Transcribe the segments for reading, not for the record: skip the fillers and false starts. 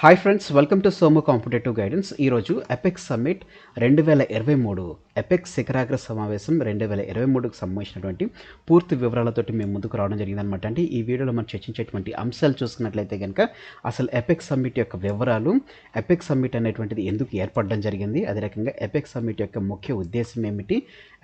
Hi friends, welcome to Somu competitive guidance. ఈరోజు ఎపెక్ summit 2023 ఎపెక్ శిఖరాగ్ర సమావేశం 2023కు సంబంధించినటువంటి పూర్తి వివరాలతోటి మేము ముందుకు రావడం జరిగిందనమాట. అంటే ఈ వీడియోలో మనం చర్చించేటువంటి అంశాలు చూసుకున్నట్లయితే కనుక అసలు ఎపెక్ సమ్మిట్ యొక్క వివరాలు, ఎపెక్ సమ్మిట్ అనేటువంటిది ఎందుకు ఏర్పడడం జరిగింది, అదే రకంగా ఎపెక్ సమ్మిట్ యొక్క ముఖ్య ఉద్దేశం ఏమిటి,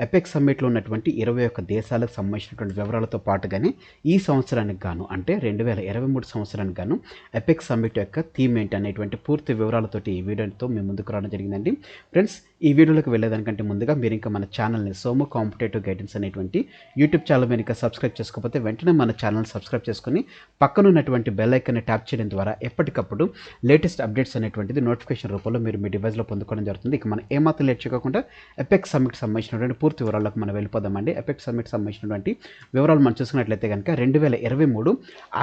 ఎపెక్ సమ్మిట్లో ఉన్నటువంటి 21 దేశాలకు సంబంధించినటువంటి వివరాలతో పాటుగానే ఈ సంవత్సరానికి గాను అంటే 2023 సంవత్సరానికి గాను ఎపెక్ సమ్మిట్ యొక్క థీమ్ ఏంటి అనేటువంటి పూర్తి వివరాలతోటి ఈ వీడియోతో మేము ముందుకు రావడం జరిగిందండి. ఫ్రెండ్స్, ఈ వీడియోలోకి వెళ్ళేదానికంటే ముందుగా మీరు ఇంకా మన ఛానల్ని సోము కాంపిటేటివ్ గైడెన్స్ అనేటువంటి యూట్యూబ్ ఛానల్ మీరు ఇంకా సబ్స్క్రైబ్ చేసుకోకపోతే వెంటనే మన ఛానల్ సబ్స్క్రైబ్ చేసుకుని పక్కన ఉన్నటువంటి బెల్ ఐకాన్ని ట్యాప్ చేయడం ద్వారా ఎప్పటికప్పుడు లేటెస్ట్ అప్డేట్స్ అనేటువంటిది నోటిఫికేషన్ రూపంలో మీరు మీ డివైస్లో పొందుకోవడం జరుగుతుంది. ఇక మనం ఏమాత్రం లేట్ చేయకుండా ఎపెక్ సమ్మిట్ సంబంధించినటువంటి పూర్తి వివరాలకు మనం వెళ్ళిపోదామండి. ఎపెక్ సమ్మిట్ సంబంధించినటువంటి వివరాలు మనం చూసుకున్నట్లయితే కనుక 2023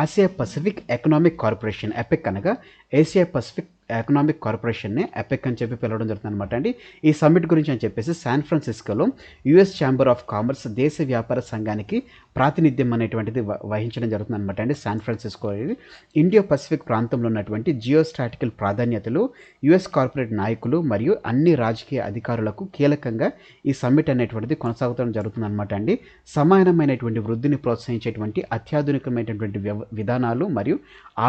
ఆసియా పసిఫిక్ ఎకనామిక్ కార్పొరేషన్, ఎపెక్ అనగా ఏషియా పసిఫిక్ ఎకనామిక్ కార్పొరేషన్ని ఎపెక్ అని చెప్పి పిలవడం జరుగుతుంది అనమాట అండి. ఈ సమ్మిట్ గురించి అని చెప్పేసి శాన్ ఫ్రాన్సిస్కోలో యుఎస్ ఛాంబర్ ఆఫ్ కామర్స్ దేశ వ్యాపార సంఘానికి ప్రాతినిధ్యం అనేటువంటిది వహించడం జరుగుతుంది అనమాట అండి. శాన్ ఫ్రాన్సిస్కో ఇండియో పసిఫిక్ ప్రాంతంలో ఉన్నటువంటి జియో స్ట్రాటజికల్ ప్రాధాన్యతలు యుఎస్ కార్పొరేట్ నాయకులు మరియు అన్ని రాజకీయ అధికారులకు కీలకంగా ఈ సమ్మిట్ అనేటువంటిది కొనసాగుతూ జరుగుతుంది అనమాట అండి. సమానమైనటువంటి వృద్ధిని ప్రోత్సహించేటువంటి అత్యాధునికమైనటువంటి విధానాలు మరియు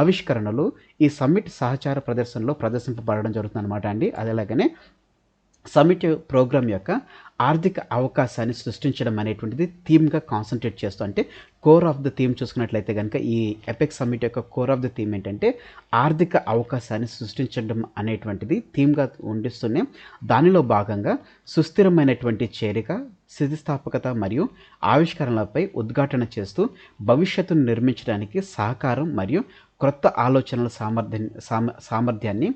ఆవిష్కరణలు ఈ సమ్మిట్ సహచార ప్రదర్శనలో ప్రదర్శింపబడడం జరుగుతుంది అనమాట అండి. అదేలాగానే సమ్మిట్ ప్రోగ్రామ్ యొక్క ఆర్థిక అవకాశాన్ని సృష్టించడం అనేటువంటిది థీమ్గా కాన్సన్ట్రేట్ చేస్తూ, అంటే కోర్ ఆఫ్ ద థీమ్ చూసుకున్నట్లయితే కనుక ఈ ఎపెక్ సమ్మిట్ యొక్క కోర్ ఆఫ్ ద థీమ్ ఏంటంటే ఆర్థిక అవకాశాన్ని సృష్టించడం అనేటువంటిది థీమ్గా ఉండిస్తూనే దానిలో భాగంగా సుస్థిరమైనటువంటి చేరిక, స్థితిస్థాపకత మరియు ఆవిష్కరణలపై ఉద్ఘాటన చేస్తూ భవిష్యత్తును నిర్మించడానికి సహకారం మరియు క్రొత్త ఆలోచనల సామర్థ్యాన్ని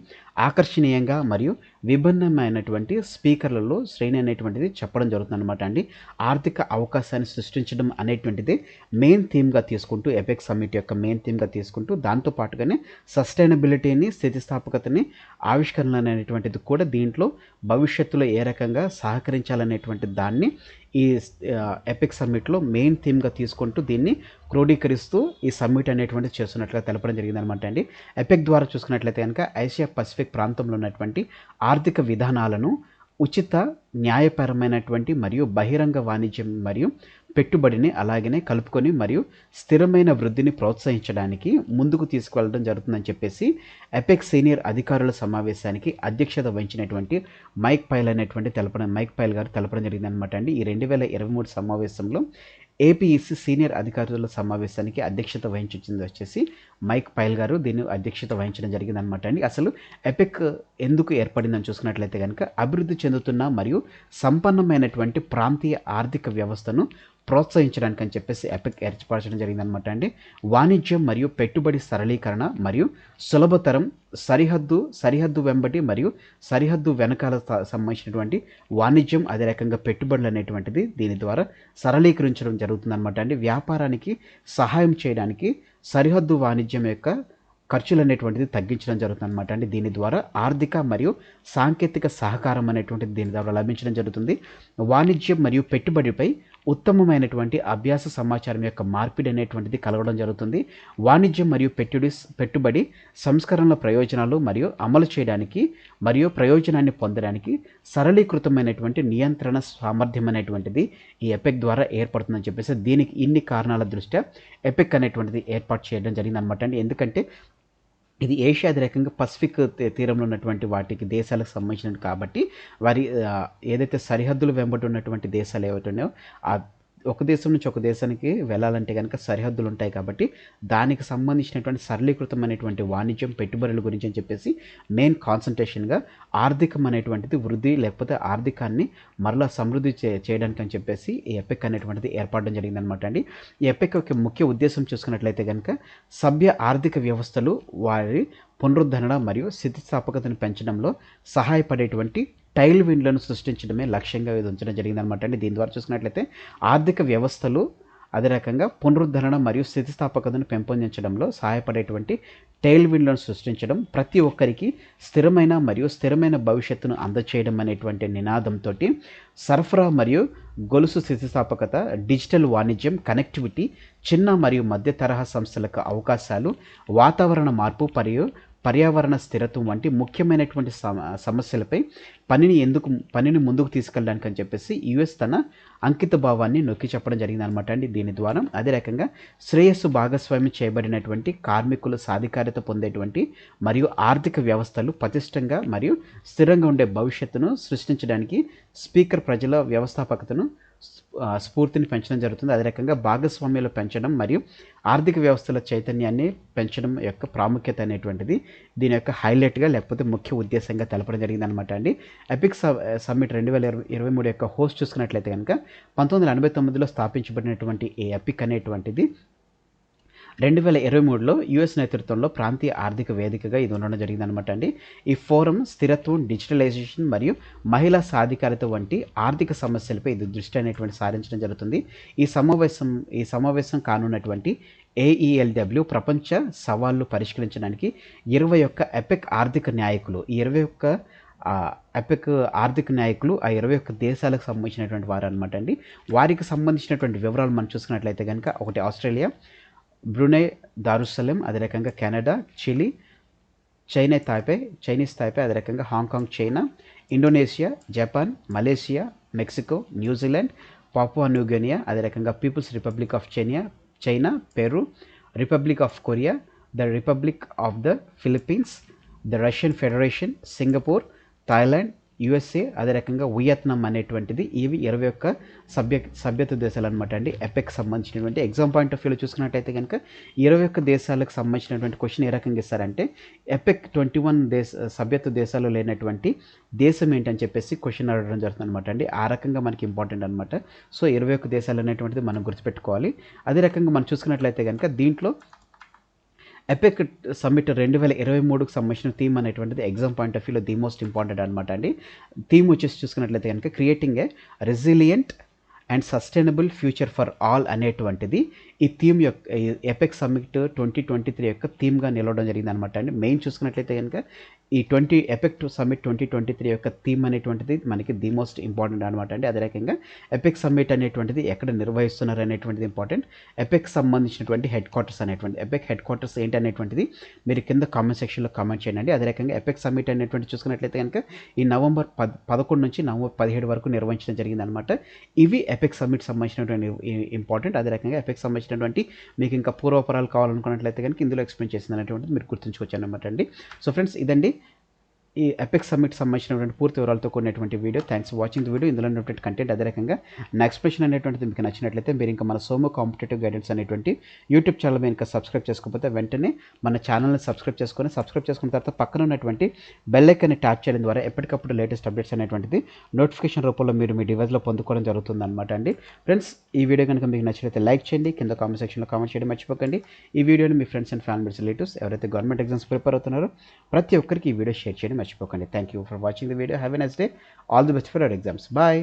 ఆకర్షణీయంగా మరియు విభిన్నమైనటువంటి స్పీకర్లలో శ్రేణి అనేటువంటిది చెప్పడం జరుగుతుంది అనమాట అండి. ఆర్థిక అవకాశాన్ని సృష్టించడం అనేటువంటిది మెయిన్ థీమ్గా తీసుకుంటూ, ఎపెక్ సమ్మిట్ యొక్క మెయిన్ థీమ్గా తీసుకుంటూ దాంతోపాటుగానే సస్టైనబిలిటీని, స్థితిస్థాపకతని, ఆవిష్కరణ అనేటువంటిది కూడా దీంట్లో భవిష్యత్తులో ఏ రకంగా సహకరించాలనేటువంటి దాన్ని ఈ ఎపెక్ సమ్మిట్లో మెయిన్ థీమ్గా తీసుకుంటూ దీన్ని క్రోడీకరిస్తూ ఈ సమ్మిట్ అనేటువంటిది చేస్తున్నట్లుగా తెలపడం జరిగిందనమాట అండి. ఎపెక్ ద్వారా చూసుకున్నట్లయితే కనుక ఆసియా పసిఫిక్ ప్రాంతంలో ఉన్నటువంటి ఆర్థిక విధానాలను ఉచిత, న్యాయపరమైనటువంటి మరియు బహిరంగ వాణిజ్యం మరియు పెట్టుబడిని అలాగనే కలుపుకొని మరియు స్థిరమైన వృద్ధిని ప్రోత్సహించడానికి ముందుకు తీసుకువెళ్ళడం జరుగుతుందని చెప్పేసి ఎపెక్ సీనియర్ అధికారుల సమావేశానికి అధ్యక్షత వహించినటువంటి మైక్ పైల్ గారు తెలపడం జరిగిందనమాట అండి. ఈ 2023 సమావేశంలో ఏపీఈసీ సీనియర్ అధికారుల సమావేశానికి అధ్యక్షత వహించింది వచ్చేసి మైక్ పైల్ గారు దీన్ని అధ్యక్షత వహించడం జరిగిందనమాట అండి. అసలు ఎపెక్ ఎందుకు ఏర్పడిందని చూసుకున్నట్లయితే కనుక అభివృద్ధి చెందుతున్న మరియు సంపన్నమైనటువంటి ప్రాంతీయ ఆర్థిక వ్యవస్థను ప్రోత్సహించడానికి అని చెప్పేసి ఎపెక్ ఏర్పరచడం జరిగిందనమాట అండి. వాణిజ్యం మరియు పెట్టుబడి సరళీకరణ మరియు సులభతరం, సరిహద్దు వెంబడి మరియు సరిహద్దు వెనకాల సంబంధించినటువంటి వాణిజ్యం, అదే రకంగా పెట్టుబడులు అనేటువంటిది దీని ద్వారా సరళీకరించడం జరుగుతుందన్నమాట అండి. వ్యాపారానికి సహాయం చేయడానికి సరిహద్దు వాణిజ్యం యొక్క ఖర్చులు అనేటువంటిది తగ్గించడం జరుగుతుంది అనమాట అండి. దీని ద్వారా ఆర్థిక మరియు సాంకేతిక సహకారం అనేటువంటిది దీని ద్వారా లభించడం జరుగుతుంది. వాణిజ్యం మరియు పెట్టుబడిపై ఉత్తమమైనటువంటి అభ్యాస సమాచారం యొక్క మార్పిడి అనేటువంటిది కలగడం జరుగుతుంది. వాణిజ్యం మరియు పెట్టుబడి సంస్కరణల ప్రయోజనాలు మరియు అమలు చేయడానికి మరియు ప్రయోజనాన్ని పొందడానికి సరళీకృతమైనటువంటి నియంత్రణ సామర్థ్యం అనేటువంటిది ఈ ఎపెక్ ద్వారా ఏర్పడుతుందని చెప్పేసి దీనికి ఇన్ని కారణాల దృష్ట్యా ఎపెక్ అనేటువంటిది ఏర్పాటు చేయడం జరిగింది అనమాట అండి. ఎందుకంటే ఇది ఏషియా రకంగా పసిఫిక్ తీరంలో ఉన్నటువంటి వాటికి దేశాలకు సంబంధించినవి కాబట్టి వారి ఏదైతే సరిహద్దులు వెంబడి ఉన్నటువంటి దేశాలు ఏవైతే ఉన్నాయో ఆ ఒక దేశం నుంచి ఒక దేశానికి వెళ్ళాలంటే కనుక సరిహద్దులు ఉంటాయి కాబట్టి దానికి సంబంధించినటువంటి సరళీకృతమైనటువంటి వాణిజ్యం, పెట్టుబడుల గురించి అని చెప్పేసి మెయిన్ కాన్సన్ట్రేషన్గా ఆర్థికం అనేటువంటిది వృద్ధి లేకపోతే ఆర్థికాన్ని మరలా సమృద్ధి చేయడానికి అని చెప్పేసి ఈ ఎపెక్ అనేటువంటిది ఏర్పడడం జరిగిందనమాట అండి. ఈ ఎపెక్ యొక్క ముఖ్య ఉద్దేశం చూసుకున్నట్లయితే కనుక సభ్య ఆర్థిక వ్యవస్థలు వారి పునరుద్ధరణ మరియు స్థితిస్థాపకతను పెంచడంలో సహాయపడేటువంటి టైల్ విండ్లను సృష్టించడమే లక్ష్యంగా ఇది ఉంచడం జరిగిందనమాట అండి. దీని ద్వారా చూసుకున్నట్లయితే ఆర్థిక వ్యవస్థలు అదే రకంగా పునరుద్ధరణ మరియు స్థితిస్థాపకతను పెంపొందించడంలో సహాయపడేటువంటి టైల్ విండ్లను సృష్టించడం, ప్రతి ఒక్కరికి స్థిరమైన భవిష్యత్తును అందచేయడం అనేటువంటి నినాదంతో సరఫరా మరియు గొలుసు స్థితిస్థాపకత, డిజిటల్ వాణిజ్యం, కనెక్టివిటీ, చిన్న మరియు మధ్య తరహా సంస్థలకు అవకాశాలు, వాతావరణ మార్పు మరియు పర్యావరణ స్థిరత్వం వంటి ముఖ్యమైనటువంటి సమస్యలపై పనిని ముందుకు తీసుకెళ్ళడానికి అని చెప్పేసి యుఎస్ తన అంకిత భావాన్ని నొక్కి చెప్పడం జరిగింది అనమాట అండి. దీని ద్వారా అదే రకంగా శ్రేయస్సు భాగస్వామ్యం చేయబడినటువంటి కార్మికులు సాధికారత పొందేటువంటి మరియు ఆర్థిక వ్యవస్థలు పటిష్టంగా మరియు స్థిరంగా ఉండే భవిష్యత్తును సృష్టించడానికి స్పీకర్ ప్రజల వ్యవస్థాపకతను స్ఫూర్తిని పెంచడం జరుగుతుంది. అదే రకంగా భాగస్వామ్యాలు పెంచడం మరియు ఆర్థిక వ్యవస్థల చైతన్యాన్ని పెంచడం యొక్క ప్రాముఖ్యత అనేటువంటిది దీని యొక్క హైలైట్గా లేకపోతే ముఖ్య ఉద్దేశంగా తెలపడం జరిగింది అనమాట అండి. ఎపిక్ సమ్మిట్ 2023 యొక్క హోస్ట్ చూసుకున్నట్లయితే కనుక 1989లో స్థాపించబడినటువంటి ఈ ఎపిక్ అనేటువంటిది 2023లో యుఎస్ నేతృత్వంలో ప్రాంతీయ ఆర్థిక వేదికగా ఇది ఉండడం జరిగిందనమాట అండి. ఈ ఫోరం స్థిరత్వం, డిజిటలైజేషన్ మరియు మహిళా సాధికారత వంటి ఆర్థిక సమస్యలపై ఇది దృష్టి అనేటువంటి సారించడం జరుగుతుంది. ఈ సమావేశం కానున్నటువంటి AELW ప్రపంచ సవాళ్లు పరిష్కరించడానికి 21 ఎపెక్ ఆర్థిక నాయకులు, ఈ 21 ఎపెక్ ఆర్థిక నాయకులు ఆ 21 దేశాలకు సంబంధించినటువంటి వారు అనమాట అండి. వారికి సంబంధించినటువంటి వివరాలు మనం చూసుకున్నట్లయితే కనుక ఒకటి ఆస్ట్రేలియా, బ్రునై దారుస్సలేం, అదే రకంగా కెనడా, చిలీ, చైనీస్ తాయిపే, అదే రకంగా Hong Kong China, Indonesia, Japan, Malaysia, Mexico, New Zealand, Papua New Guinea, అదే రకంగా People's Republic of China, Peru, Republic of Korea, the Republic of the Philippines, the Russian Federation, Singapore, Thailand, USA, అదే రకంగా Vietnam అనేటువంటిది ఇవి 21 సభ్యత్వ దేశాలు అనమాట అండి. ఎపెక్ సంబంధించినటువంటి ఎగ్జామ్ పాయింట్ ఆఫ్ వ్యూలో చూసుకున్నట్టయితే కనుక 21 దేశాలకు సంబంధించినటువంటి క్వశ్చన్ ఏ రకంగా ఇస్తారంటే ఎపెక్ 21 సభ్యత్వ దేశాలు లేనటువంటి దేశం ఏంటని చెప్పేసి క్వశ్చన్ అడగడం జరుగుతుంది అనమాట అండి. ఆ రకంగా మనకి ఇంపార్టెంట్ అనమాట. సో 21 దేశాలు అనేటువంటిది మనం గుర్తుపెట్టుకోవాలి. అదే రకంగా మనం చూసుకున్నట్లయితే కనుక దీంట్లో ఎపెక్ సమ్మిట్ 2023కు సంబంధించిన థీమ్ అనేటువంటిది ఎగ్జామ్ పాయింట్ ఆఫ్ వ్యూలో ది మోస్ట్ ఇంపార్టెంట్ అనమాట అండి. థీమ్ వచ్చేసి చూసుకున్నట్లయితే కనుక creating a resilient and sustainable future for all అనేటువంటిది ఈ థీమ్ యొక్క ఎపెక్ సమ్మిట్ 2023 యొక్క థీమ్గా నిలవడం జరిగింది అనమాట అండి. మెయిన్ చూసుకున్నట్లయితే కనుక ఈ ఎపెక్ సమ్మిట్ 2023 యొక్క థీమ్ అనేటువంటిది మనకి ది మోస్ట్ ఇంపార్టెంట్ అనమాట అండి. అదే రకంగా ఎపెక్ సమ్మిట్ అనేటువంటిది ఎక్కడ నిర్వహిస్తున్నారు అనేటువంటిది ఇంపార్టెంట్. ఎపెక్ సంబంధించినటువంటి హెడ్ క్వార్టర్స్ అనేటువంటి ఎపెక్ హెడ్ క్వార్టర్స్ ఏంటి అనేటువంటిది మీరు కింద కామెంట్ సెక్షన్లో కామెంట్ చేయండి. అదే రకంగా ఎపెక్ సమ్మిట్ అనేటువంటి చూసుకున్నట్లయితే కనుక ఈ నవంబర్ 11 నుంచి నవంబర్ 17 వరకు నిర్వహించడం జరిగింది అనమాట. ఇవి ఎపెక్ సమ్మిట్ సంబంధించినటువంటి ఇంపార్టెంట్. అదే రకంగా ఎపెక్ సంబంధించినటువంటి మీకు ఇంకా పూర్వపరాలు కావాలనుకున్నట్లయితే కనుక ఇందులో ఎక్స్ప్లెయిన్ చేసింది అనేటువంటిది మీరు గుర్తుంచుకోవచ్చు అనమాట అండి. సో ఫ్రెండ్స్, ఇదండి ఈ ఎపెక్ సమ్మిట్ సంబంధించినటువంటి పూర్తి వివరాలతో కూడినటువంటి video. Thanks for watching the video. ఇందులో ఉన్నటువంటి కంటెంట్ అదే రకంగా నా ఎక్స్ప్లెనేషన్ అనేటువంటిది మీకు నచ్చినట్లయితే మీరు ఇంకా మన సోము కాంపిటేటివ్ గైడెన్స్ అనేటువంటి యూట్యూబ్ ఛానల్ మీరు ఇంకా సబ్స్క్రైబ్ చేసుకోకపోతే వెంటనే మన ఛానల్ని సబ్స్క్రైబ్ చేసుకున్న తర్వాత పక్కన ఉన్నటువంటి బెల్ ఐకాన్ని ట్యాప్ చేయడం ద్వారా ఎప్పటికప్పుడు లేటెస్ట్ అప్డేట్స్ అనేటువంటిది నోటిఫికేషన్ రూపంలో మీరు మీ డివైస్లో పొందుకోవడం జరుగుతుంది అనమాట అండి. ఫ్రెండ్స్, ఈ వీడియో కనుక మీకు నచ్చినట్లయితే లైక్ చేయండి, కింద కామెంట్ సెక్షన్లో కామెంట్ చేయడం మర్చిపోకండి. ఈ వీడియోని మీ ఫ్రెండ్స్ అండ్ ఫ్యామిలీస్, రిలేటివ్స్ ఎవరైతే గవర్నమెంట్ ఎగ్జామ్స్ ప్రిపేర్ అవుతున్నారో ప్రతి ఒక్కరికి ఈ వీడియో షేర్ చేయడం మర్చిపోకండి. Thank you for watching the video. Have a nice day. All the best for your exams. Bye.